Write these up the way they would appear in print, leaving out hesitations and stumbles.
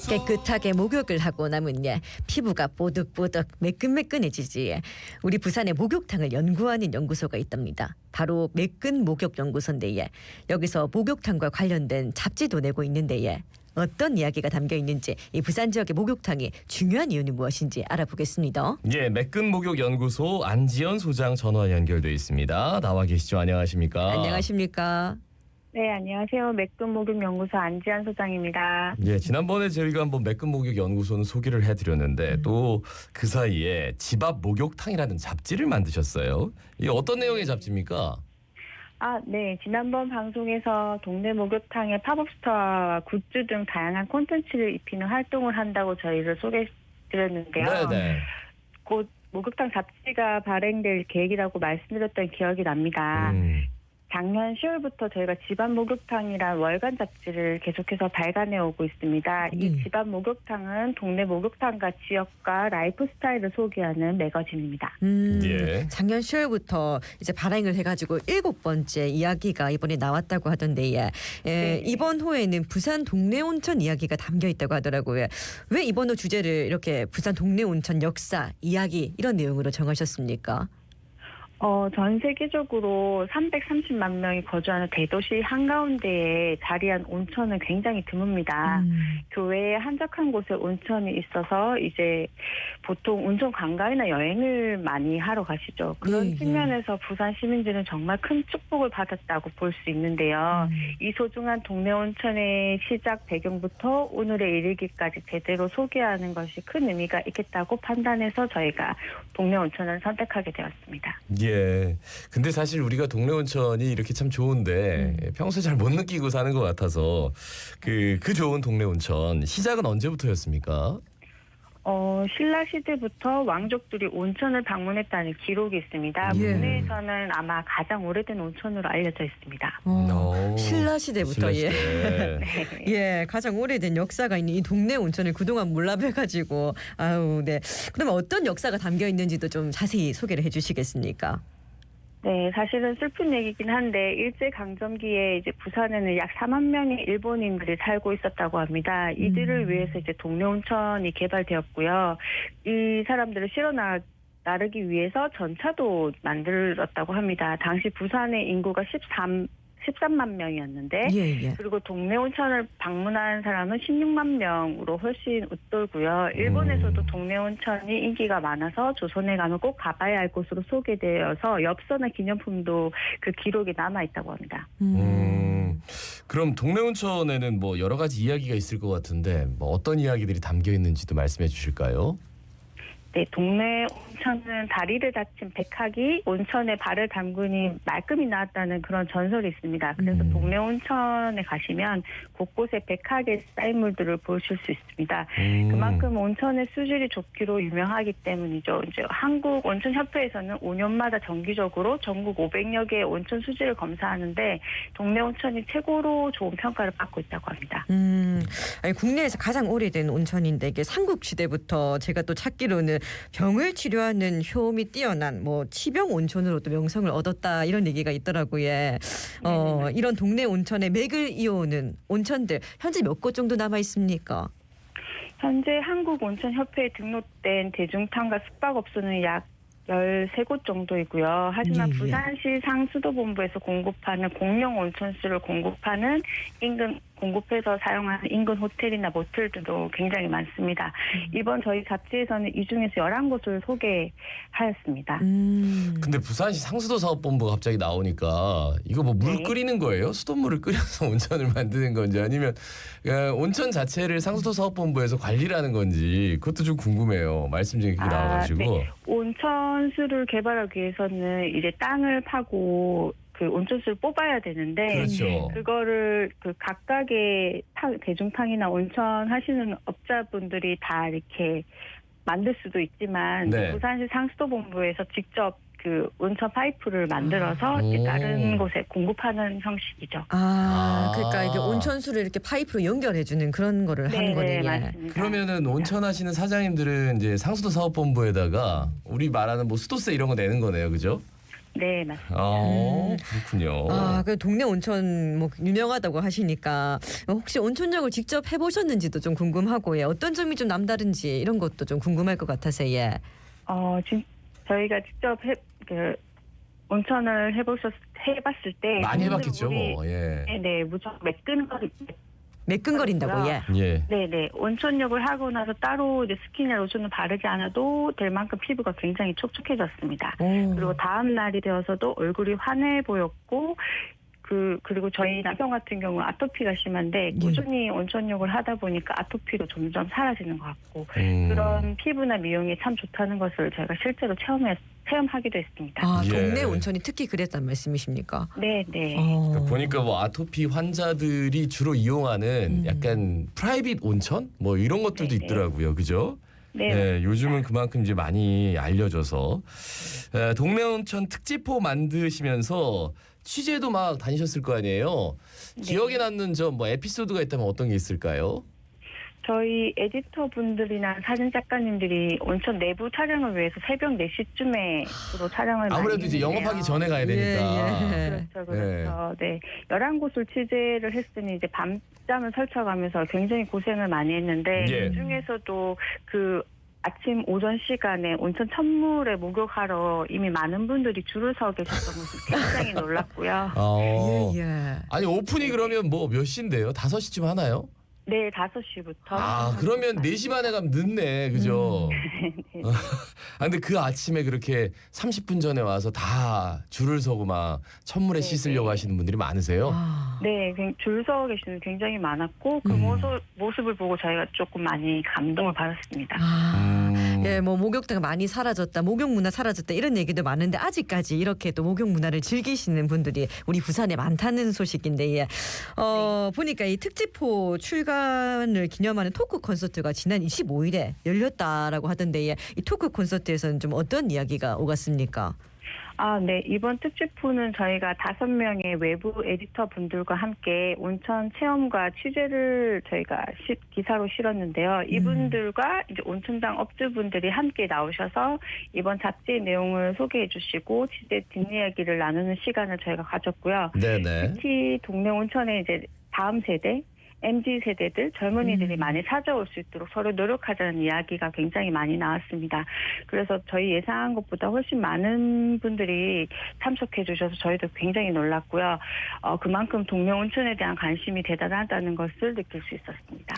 깨끗하게 목욕을 하고 나면 피부가 뽀득뽀득 매끈매끈해지지. 우리 부산에 목욕탕을 연구하는 연구소가 있답니다. 바로 매끈 목욕 연구소인데 여기서 목욕탕과 관련된 잡지도 내고 있는데 어떤 이야기가 담겨 있는지, 이 부산 지역의 목욕탕이 중요한 이유는 무엇인지 알아보겠습니다. 예, 매끈 목욕 연구소 안지연 소장 전화 연결돼 있습니다. 나와 계시죠? 안녕하십니까? 안녕하십니까? 네, 안녕하세요. 매끈 목욕 연구소 안지연 소장입니다. 예, 지난번에 저희가 한번 매끈 목욕 연구소는 소개를 해드렸는데 또 그 사이에 집 앞 목욕탕이라는 잡지를 만드셨어요. 이게 어떤 내용의 잡지입니까? 네. 지난번 방송에서 동네 목욕탕의 팝업스토어와 굿즈 등 다양한 콘텐츠를 입히는 활동을 한다고 저희를 소개해드렸는데요. 네네. 곧 목욕탕 잡지가 발행될 계획이라고 말씀드렸던 기억이 납니다. 작년 10월부터 저희가 집안 목욕탕이란 월간 잡지를 계속해서 발간해 오고 있습니다. 이 집안 목욕탕은 동네 목욕탕과 지역과 라이프 스타일을 소개하는 매거진입니다. 예. 작년 10월부터 이제 발행을 해가지고 7번째 이야기가 이번에 나왔다고 하던데 네. 이번 호에는 부산 동네 온천 이야기가 담겨 있다고 하더라고요. 왜 이번 호 주제를 이렇게 부산 동네 온천 역사, 이야기 이런 내용으로 정하셨습니까? 전 세계적으로 330만 명이 거주하는 대도시 한가운데에 자리한 온천은 굉장히 드뭅니다. 교외에 한적한 곳에 온천이 있어서 이제 보통 온천 관광이나 여행을 많이 하러 가시죠. 그런 측면에서 부산 시민들은 정말 큰 축복을 받았다고 볼 수 있는데요. 이 소중한 동네 온천의 시작 배경부터 오늘에 이르기까지 제대로 소개하는 것이 큰 의미가 있겠다고 판단해서 저희가 동네 온천을 선택하게 되었습니다. 예. 근데 사실 우리가 동네 온천이 이렇게 참 좋은데 평소에 잘 못 느끼고 사는 것 같아서 그 좋은 동네 온천 시작은 언제부터였습니까? 신라 시대부터 왕족들이 온천을 방문했다는 기록이 있습니다. 국내에서는 아마 가장 오래된 온천으로 알려져 있습니다. 신라 시대부터 신라 시대. 예, 가장 오래된 역사가 있는 이 동네 온천을 그동안 몰라뵈가지고 네. 그러면 어떤 역사가 담겨 있는지도 좀 자세히 소개를 해주시겠습니까? 네, 사실은 슬픈 얘기긴 한데 일제강점기에 이제 부산에는 약 4만 명의 일본인들이 살고 있었다고 합니다. 이들을 위해서 이제 동네 온천이 개발되었고요. 이 사람들을 나르기 위해서 전차도 만들었다고 합니다. 당시 부산의 인구가 13만 명이었는데 그리고 동네 온천을 방문한 사람은 16만 명으로 훨씬 웃돌고요. 일본에서도 동네 온천이 인기가 많아서 조선에 가면 꼭 가봐야 할 곳으로 소개되어서 엽서나 기념품도 그 기록이 남아있다고 합니다. 그럼 동네 온천에는 뭐 여러 가지 이야기가 있을 것 같은데 뭐 어떤 이야기들이 담겨 있는지도 말씀해 주실까요? 네, 동네 온천은 다리를 다친 백학이 온천에 발을 담그니 말끔히 나왔다는 그런 전설이 있습니다. 그래서 동네 온천에 가시면 곳곳에 백학의 쌓인 물들을 보실 수 있습니다. 그만큼 온천의 수질이 좋기로 유명하기 때문이죠. 이제 한국 온천협회에서는 5년마다 정기적으로 전국 500여 개의 온천 수질을 검사하는데 동네 온천이 최고로 좋은 평가를 받고 있다고 합니다. 아니, 국내에서 가장 오래된 온천인데 이게 삼국시대부터 제가 또 찾기로는 병을 치료하는 효험이 뛰어난 치병 온천으로도 명성을 얻었다 이런 얘기가 있더라고요. 이런 동네 온천에 맥을 이어오는 온천들 현재 몇 곳 정도 남아 있습니까? 현재 한국온천협회에 등록된 대중탕과 숙박업소는 약 13곳 정도이고요. 하지만 부산시 상수도본부에서 공급하는 공용 온천수를 공급해서 사용하는 인근 호텔이나 모텔들도 굉장히 많습니다. 이번 저희 잡지에서는 이 중에서 11곳을 소개하였습니다. 근데 부산시 상수도 사업본부가 갑자기 나오니까 이거 물 끓이는 거예요? 수돗물을 끓여서 온천을 만드는 건지 아니면 온천 자체를 상수도 사업본부에서 관리를 하는 건지 그것도 좀 궁금해요. 말씀 중에 그게 나와가지고. 네. 온천수를 개발하기 위해서는 이제 땅을 파고 그 온천수를 뽑아야 되는데 그렇죠. 그거를 그 각각의 대중탕이나 온천 하시는 업자분들이 다 이렇게 만들 수도 있지만 부산시 상수도본부에서 직접 그 온천 파이프를 만들어서 다른 곳에 공급하는 형식이죠. 그러니까 이게 온천수를 이렇게 파이프로 연결해주는 그런 거를 하는 거네요. 맞습니다. 그러면은 온천 하시는 사장님들은 이제 상수도 사업본부에다가 우리 말하는 수도세 이런 거 내는 거네요, 그죠? 네, 맞습니다. 그렇군요. 아, 그 동네 온천 뭐 유명하다고 하시니까 혹시 온천욕을 직접 해보셨는지도 좀 궁금하고 예. 어떤 점이 좀 남다른지 이런 것도 좀 궁금할 것 같아서 예. 저희가 직접 온천을 해봤을 때 많이 해봤겠죠. 우리- 뭐. 예. 네, 무조건 매끈거린다고 예. 예. 네네. 온천욕을 하고 나서 따로 이제 스킨이나 로션을 바르지 않아도 될 만큼 피부가 굉장히 촉촉해졌습니다. 오. 그리고 다음 날이 되어서도 얼굴이 환해 보였고, 그리고 저희 남편 같은 경우는 아토피가 심한데 꾸준히 온천욕을 하다 보니까 아토피도 점점 사라지는 것 같고 그런 피부나 미용이 참 좋다는 것을 제가 실제로 체험하기도 했습니다. 아, 예. 동네 온천이 특히 그랬단 말씀이십니까? 네. 그러니까 보니까 뭐 아토피 환자들이 주로 이용하는 약간 프라이빗 온천 뭐 이런 것들도 네네. 있더라고요. 그죠? 네. 네, 요즘은 그만큼 이제 많이 알려져서 동네 온천 특집호 만드시면서 취재도 막 다니셨을 거 아니에요. 네. 기억에 남는 점 뭐 에피소드가 있다면 어떤 게 있을까요? 저희 에디터 분들이나 사진 작가님들이 온천 내부 촬영을 위해서 새벽 4시쯤에 주로 촬영을 많이 아무래도 이제 했는데요. 영업하기 전에 가야 되니까. 예. 그렇죠. 네. 11곳을 취재를 했으니 이제 밤잠을 설쳐가면서 굉장히 고생을 많이 했는데 예. 그중에서도 그 아침 오전 시간에 온천 천물에 목욕하러 이미 많은 분들이 줄을 서 계셨던 모습 굉장히 놀랐고요. 예. 아니 오픈이 그러면 뭐 몇 시인데요? 5시쯤 하나요? 네, 5시부터. 그러면 4시 반에 가면 늦네. 그죠? 아, 근데 그 아침에 그렇게 30분 전에 와서 다 줄을 서고 막 천물에 네, 씻으려고 네. 하시는 분들이 많으세요? 아. 네, 줄 서 계시는 분이 굉장히 많았고 그 모습을 보고 저희가 조금 많이 감동을 받았습니다. 예, 뭐 목욕탕 많이 사라졌다, 목욕 문화 사라졌다 이런 얘기도 많은데 아직까지 이렇게 또 목욕 문화를 즐기시는 분들이 우리 부산에 많다는 소식인데 예. 보니까 이 특집호 출간을 기념하는 토크 콘서트가 지난 25일에 열렸다라고 하던데 예. 이 토크 콘서트에서는 좀 어떤 이야기가 오갔습니까? 네. 이번 특집호는 저희가 5명의 외부 에디터 분들과 함께 온천 체험과 취재를 저희가 기사로 실었는데요. 이분들과 이제 온천장 업주분들이 함께 나오셔서 이번 잡지 내용을 소개해 주시고 취재 뒷이야기를 나누는 시간을 저희가 가졌고요. 네네. 특히 동네 온천에 이제 다음 세대 MZ 세대들 젊은이들이 많이 찾아올 수 있도록 서로 노력하자는 이야기가 굉장히 많이 나왔습니다. 그래서 저희 예상한 것보다 훨씬 많은 분들이 참석해 주셔서 저희도 굉장히 놀랐고요. 그만큼 동네 온천에 대한 관심이 대단하다는 것을 느낄 수 있었습니다.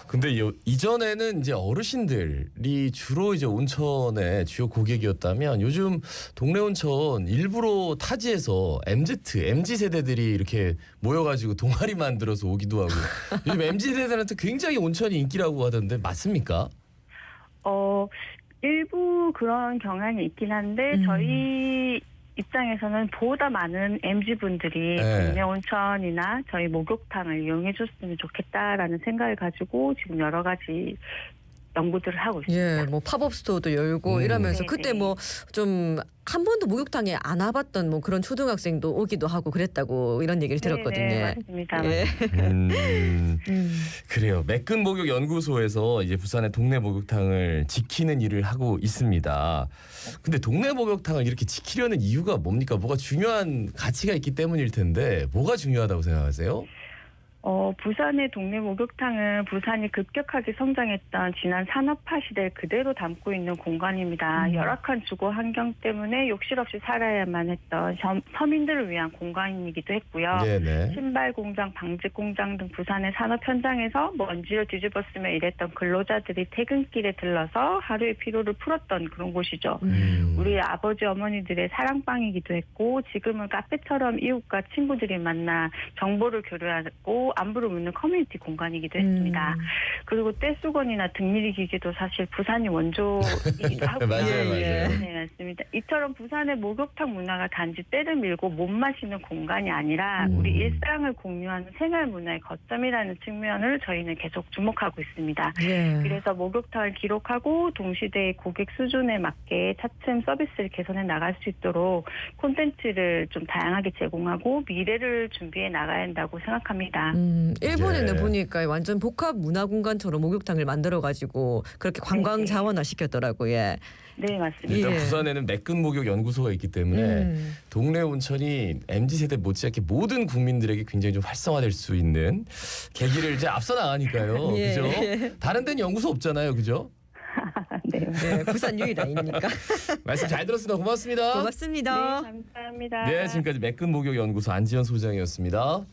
근데 이전에는 이제 어르신들이 주로 이제 온천의 주요 고객이었다면 요즘 동네 온천 일부러 타지에서 MZ 세대들이 이렇게 모여가지고 동아리 만들어서 오기도 하고 요즘 MZ 세대들한테 굉장히 온천이 인기라고 하던데 맞습니까? 일부 그런 경향이 있긴 한데 저희 입장에서는 보다 많은 MZ분들이 네. 동네 온천이나 저희 목욕탕을 이용해 줬으면 좋겠다라는 생각을 가지고 지금 여러 가지 연구들을 하고 있습니다. 예, 뭐 팝업 스토어도 열고 이러면서 네네. 그때 뭐 좀 한 번도 목욕탕에 안 와봤던 뭐 그런 초등학생도 오기도 하고 그랬다고 이런 얘기를 들었거든요. 네, 맞습니다. 예. 그래요. 매끈 목욕 연구소에서 이제 부산의 동네 목욕탕을 지키는 일을 하고 있습니다. 근데 동네 목욕탕을 이렇게 지키려는 이유가 뭡니까? 뭐가 중요한 가치가 있기 때문일 텐데 뭐가 중요하다고 생각하세요? 부산의 동네 목욕탕은 부산이 급격하게 성장했던 지난 산업화 시대를 그대로 담고 있는 공간입니다. 열악한 주거 환경 때문에 욕실 없이 살아야만 했던 서민들을 위한 공간이기도 했고요. 네네. 신발 공장, 방직 공장 등 부산의 산업 현장에서 먼지를 뒤집었으며 일했던 근로자들이 퇴근길에 들러서 하루의 피로를 풀었던 그런 곳이죠. 우리 아버지 어머니들의 사랑방이기도 했고 지금은 카페처럼 이웃과 친구들이 만나 정보를 교류하고 안부를 묻는 커뮤니티 공간이기도 했습니다. 그리고 떼수건이나 등밀이 기계도 사실 부산이 원조이기도 하고요. 맞아요. 네, 맞습니다. 이처럼 부산의 목욕탕 문화가 단지 때를 밀고 못 마시는 공간이 아니라 우리 일상을 공유하는 생활 문화의 거점이라는 측면을 저희는 계속 주목하고 있습니다. 예. 그래서 목욕탕을 기록하고 동시대의 고객 수준에 맞게 차츰 서비스를 개선해 나갈 수 있도록 콘텐츠를 좀 다양하게 제공하고 미래를 준비해 나가야 한다고 생각합니다. 일본에는 예. 보니까 완전 복합 문화공간처럼 목욕탕을 만들어가지고 그렇게 관광 네. 자원화 시켰더라고요. 예. 네, 맞습니다. 일단 예. 부산에는 매끈 목욕 연구소가 있기 때문에 동네 온천이 MZ 세대 못지않게 모든 국민들에게 굉장히 좀 활성화될 수 있는 계기를 이제 앞서 나가니까요. 예. 그죠? 다른 데는 연구소 없잖아요. 그죠? 네. 네, 부산 유일 아닙니까? 말씀 잘 들었습니다. 고맙습니다. 고맙습니다. 네, 감사합니다. 네, 지금까지 매끈 목욕 연구소 안지연 소장이었습니다.